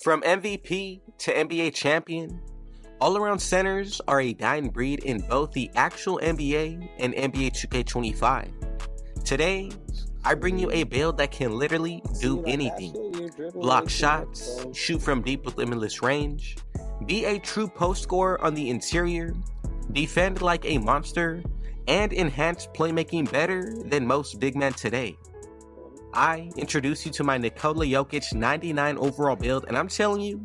From MVP to NBA champion, all-around centers are a dying breed in both the actual NBA and NBA 2K25. Today, I bring you a build that can literally do anything. Block shots, shoot from deep with limitless range, be a true post scorer on the interior, defend like a monster, and enhance playmaking better than most big men today. I introduce you to my Nikola Jokic 99 overall build, and I'm telling you,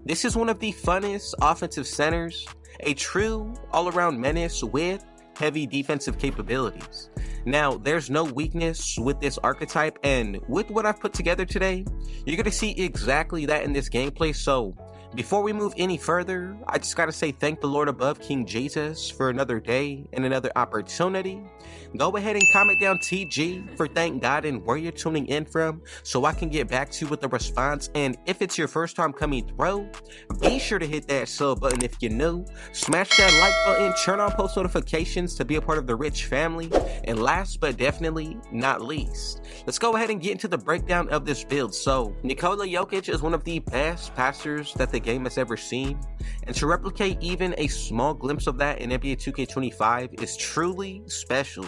this is one of the funnest offensive centers, a true all-around menace with heavy defensive capabilities. Now, there's no weakness with this archetype, and with what I've put together today, you're going to see exactly that in this gameplay. So before we move any further, I just gotta say thank the Lord above, King Jesus, for another day and another opportunity. Go ahead and comment down TG for thank God and where you're tuning in from so I can get back to you with the response. And if it's your first time coming through, be sure to hit that sub button if you're new, smash that like button, turn on post notifications to be a part of the rich family, and last but definitely not least, let's go ahead and get into the breakdown of this build. So Nikola Jokic is one of the best passers that the game has ever seen, and to replicate even a small glimpse of that in NBA 2K25 is truly special.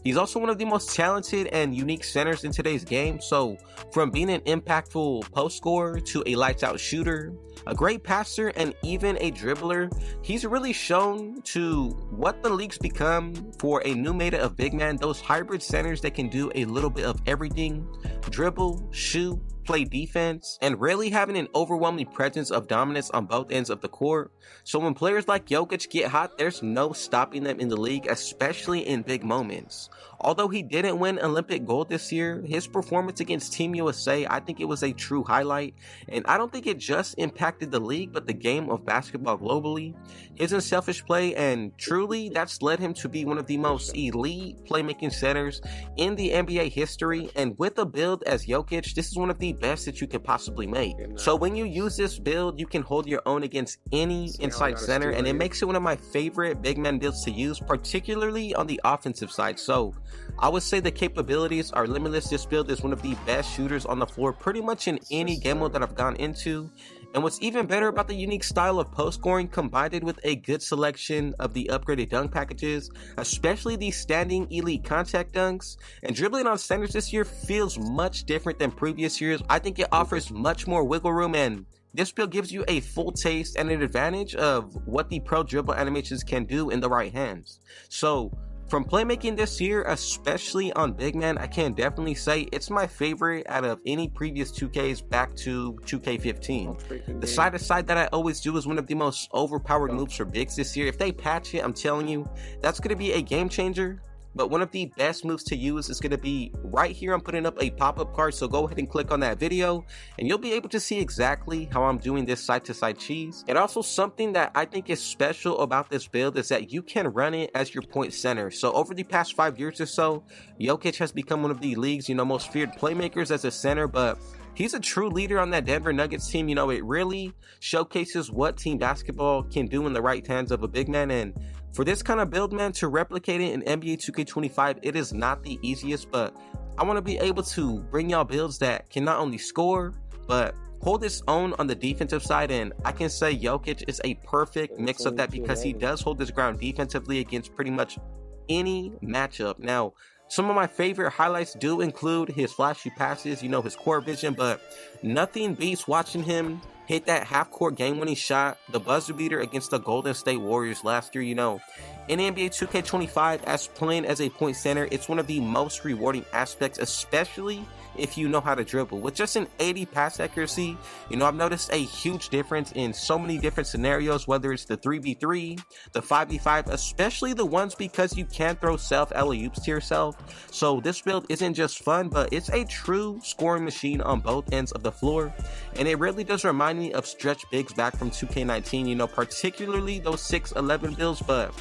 He's also one of the most talented and unique centers in today's game, so from being an impactful post scorer to a lights out shooter, a great passer, and even a dribbler, he's really shown to what the league's become for a new meta of big man, those hybrid centers that can do a little bit of everything: dribble, shoot, play defense, and really having an overwhelming presence of dominance on both ends of the court. So when players like Jokic get hot, there's no stopping them in the league, especially in big moments. Although he didn't win Olympic gold this year, his performance against Team USA, I think it was a true highlight, and I don't think it just impacted the league but the game of basketball globally. His unselfish play, and truly that's led him to be one of the most elite playmaking centers in the NBA history, and with a build as Jokic, this is one of the best that you could possibly make. So when you use this build, you can hold your own against any inside center, and it makes it one of my favorite big man builds to use, particularly on the offensive side. So I would say the capabilities are limitless. This build is one of the best shooters on the floor pretty much in any game mode that I've gone into. And what's even better about the unique style of post scoring combined with a good selection of the upgraded dunk packages, especially the standing elite contact dunks, and dribbling on centers this year feels much different than previous years. I think it offers much more wiggle room, and this build gives you a full taste and an advantage of what the pro dribble animations can do in the right hands. So from playmaking this year, especially on big man, I can definitely say it's my favorite out of any previous 2Ks back to 2K15. The side to side that I always do is one of the most overpowered moves for bigs this year. If they patch it, I'm telling you, that's going to be a game changer. But one of the best moves to use is going to be right here. I'm putting up a pop-up card, so go ahead and click on that video and you'll be able to see exactly how I'm doing this side-to-side cheese. And also something that I think is special about this build is that you can run it as your point center. So over the past 5 years or so, Jokic has become one of the league's most feared playmakers as a center, but he's a true leader on that Denver Nuggets team. It really showcases what team basketball can do in the right hands of a big man. And for this kind of build, man, to replicate it in NBA 2K25, it is not the easiest, but I want to be able to bring y'all builds that can not only score, but hold its own on the defensive side. And I can say Jokic is a perfect mix of that because he does hold his ground defensively against pretty much any matchup. Now, some of my favorite highlights do include his flashy passes, his court vision, but nothing beats watching him hit that half-court game-winning shot, the buzzer beater against the Golden State Warriors last year. In NBA 2K25, as playing as a point center, it's one of the most rewarding aspects, especially if you know how to dribble. With just an 80 pass accuracy, I've noticed a huge difference in so many different scenarios, whether it's the 3v3, the 5v5, especially the ones because you can throw self alley-oops to yourself. So this build isn't just fun, but it's a true scoring machine on both ends of the floor. And it really does remind me of stretch bigs back from 2K19, particularly those 6'11 builds, but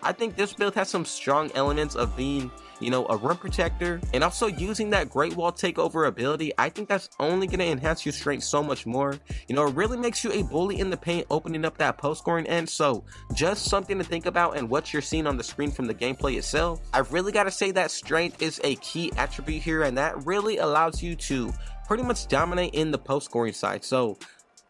I think this build has some strong elements of being, a rim protector, and also using that great wall takeover ability. I think that's only going to enhance your strength so much more. It really makes you a bully in the paint, opening up that post scoring end. So just something to think about, and what you're seeing on the screen from the gameplay itself, I've really got to say that strength is a key attribute here, and that really allows you to pretty much dominate in the post scoring side. So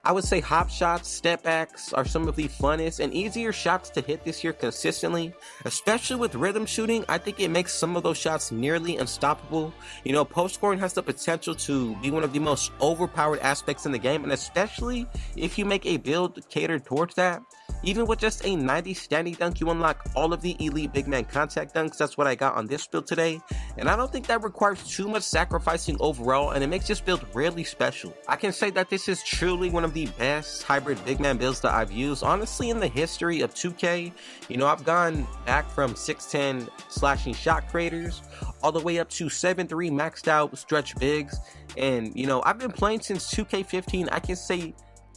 I would say hop shots, step backs are some of the funnest and easier shots to hit this year consistently, especially with rhythm shooting. I think it makes some of those shots nearly unstoppable. You know, post scoring has the potential to be one of the most overpowered aspects in the game, and especially if you make a build catered towards that. Even with just a 90 standing dunk, you unlock all of the elite big man contact dunks. That's what I got on this build today, and I don't think that requires too much sacrificing overall, and it makes this build really special. I can say that this is truly one of the best hybrid big man builds that I've used, honestly, in the history of 2K. You know, I've gone back from 6'10 slashing shot creators all the way up to 7'3 maxed out stretch bigs, and you know, I've been playing since 2K15. I can say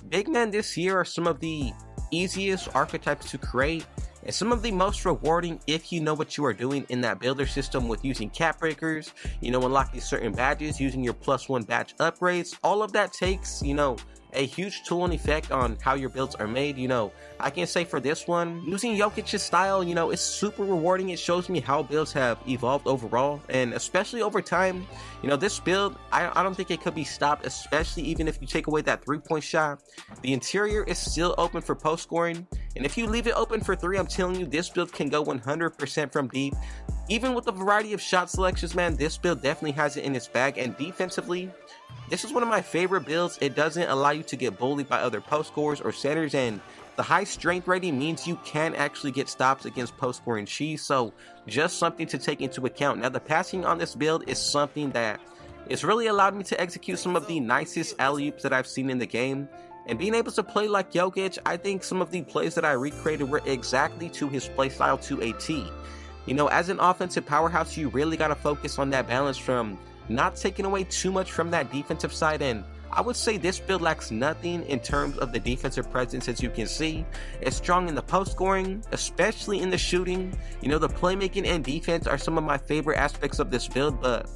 big men this year are some of the easiest archetypes to create and some of the most rewarding if you know what you are doing in that builder system, with using cap breakers, you know, unlocking certain badges, using your +1 badge upgrades. All of that takes, you know, a huge tool and effect on how your builds are made. You know, I can say for this one, using Jokic's style, you know, it's super rewarding. It shows me how builds have evolved overall, and especially over time. You know, this build, I don't think it could be stopped, especially even if you take away that 3-point shot. The interior is still open for post scoring, and if you leave it open for 3, I'm telling you, this build can go 100% from deep. Even with the variety of shot selections, man, this build definitely has it in its bag. And defensively, this is one of my favorite builds. It doesn't allow you to get bullied by other post scorers or centers, and the high strength rating means you can actually get stops against post scoring cheese, so just something to take into account. Now, the passing on this build is something that it's really allowed me to execute some of the nicest alley-oops that I've seen in the game. And being able to play like Jokic, I think some of the plays that I recreated were exactly to his playstyle to a T. You know, as an offensive powerhouse, you really got to focus on that balance from not taking away too much from that defensive side, and I would say this build lacks nothing in terms of the defensive presence. As you can see, it's strong in the post scoring, especially in the shooting. You know, the playmaking and defense are some of my favorite aspects of this build, but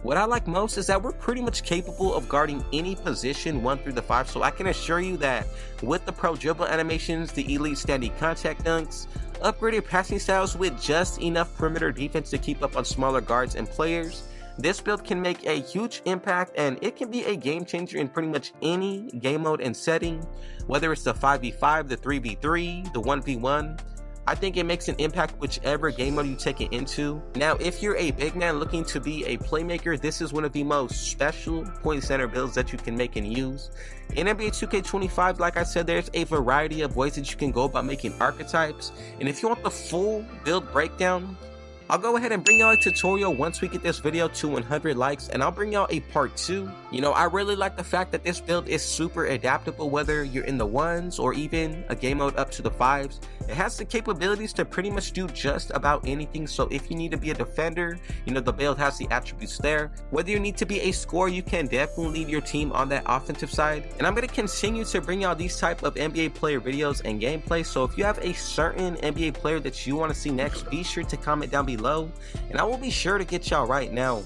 what I like most is that we're pretty much capable of guarding any position 1 through the 5, so I can assure you that with the pro dribble animations, the elite standing contact dunks, upgraded passing styles with just enough perimeter defense to keep up on smaller guards and players, this build can make a huge impact, and it can be a game changer in pretty much any game mode and setting, whether it's the 5v5, the 3v3, the 1v1. I think it makes an impact whichever game mode you take it into. Now, if you're a big man looking to be a playmaker, this is one of the most special point center builds that you can make and use. In NBA 2K25, like I said, there's a variety of ways that you can go about making archetypes, and if you want the full build breakdown, I'll go ahead and bring y'all a tutorial once we get this video to 100 likes, and I'll bring y'all a part 2. You know, I really like the fact that this build is super adaptable, whether you're in the 1s or even a game mode up to the 5s. It has the capabilities to pretty much do just about anything, so if you need to be a defender, you know, the build has the attributes there. Whether you need to be a scorer, you can definitely lead your team on that offensive side. And I'm going to continue to bring y'all these type of NBA player videos and gameplay, so if you have a certain NBA player that you want to see next, be sure to comment down below, and I will be sure to get y'all right. Now,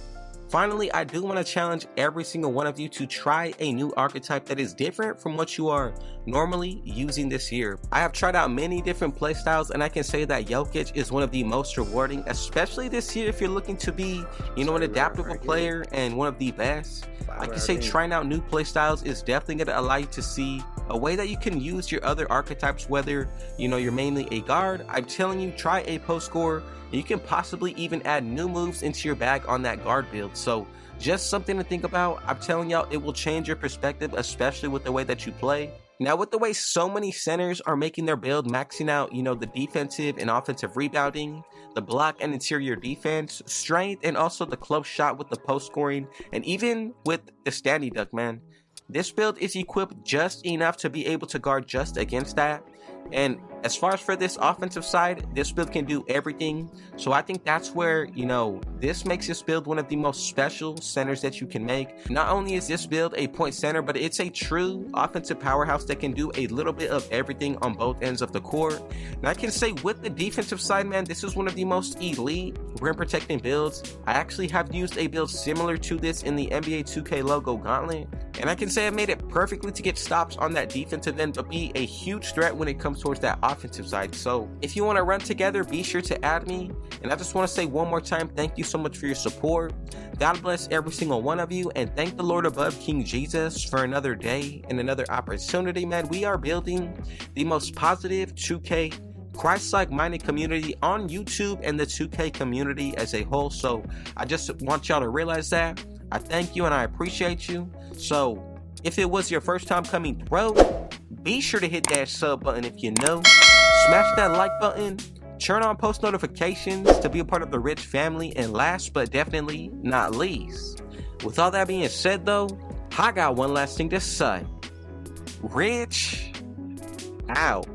finally, I do want to challenge every single one of you to try a new archetype that is different from what you are normally using this year. I have tried out many different playstyles, and I can say that Jokic is one of the most rewarding, especially this year if you're looking to be, you know, an adaptable player and one of the best. I can say trying out new playstyles is definitely going to allow you to see a way that you can use your other archetypes, whether, you know, you're mainly a guard. I'm telling you, try a post scorer. You can possibly even add new moves into your bag on that guard build. So just something to think about. I'm telling y'all, it will change your perspective, especially with the way that you play. Now, with the way so many centers are making their build, maxing out, you know, the defensive and offensive rebounding, the block and interior defense, strength, and also the close shot with the post scoring, and even with the standing dunk, man, this build is equipped just enough to be able to guard just against that. And as far as for this offensive side, this build can do everything. So I think that's where, you know, this makes this build one of the most special centers that you can make. Not only is this build a point center, but it's a true offensive powerhouse that can do a little bit of everything on both ends of the court. And I can say with the defensive side, man, this is one of the most elite rim protecting builds. I actually have used a build similar to this in the NBA 2K logo gauntlet. And I can because they have made it perfectly to get stops on that defensive end, but be a huge threat when it comes towards that offensive side. So if you want to run together, be sure to add me. And I just want to say one more time, thank you so much for your support. God bless every single one of you, and thank the Lord above, King Jesus, for another day and another opportunity, man. We are building the most positive 2K Christ-like minded community on YouTube and the 2K community as a whole. So I just want y'all to realize that. I thank you and I appreciate you. So if it was your first time coming through, be sure to hit that sub button if you know. Smash that like button. Turn on post notifications to be a part of the Rich family. And last but definitely not least, with all that being said though, I got one last thing to say. Rich out.